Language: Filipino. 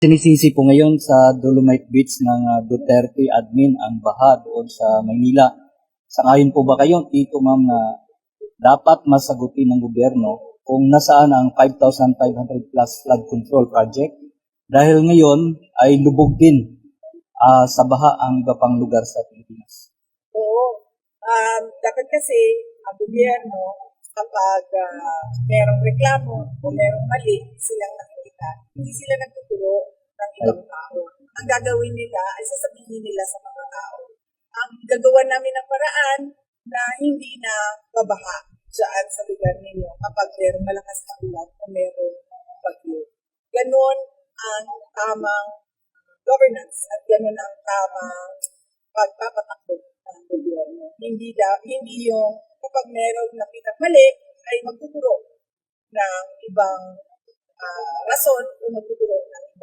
Sinisisi po ngayon sa Dolomite Beach ng Duterte admin ang baha doon sa Maynila. Sangayon po ba kayo, Tito Ma'am, na dapat masagutin ng gobyerno kung nasaan ang 5,500 plus flood control project? Dahil ngayon ay lubog din sa baha ang iba pang lugar sa Pilipinas. Oo. Dapat kasi ang gobyerno, kapag merong reklamo o merong mali silang nakikita, hindi sila nagtuturo ng ibang tao. Ang gagawin nila ay sasabihin nila sa mga tao. Ang gagawa namin ng paraan na hindi na babaha dyan sa lugar ninyo kapag merong malakas na ulan o merong bagyo. Ganon ang tamang governance at ganon ang tamang pagpapatakbo ng gobyerno. Hindi yung kapag merong nakita mali ay magtuturo ng ibang rason o magtuturo ng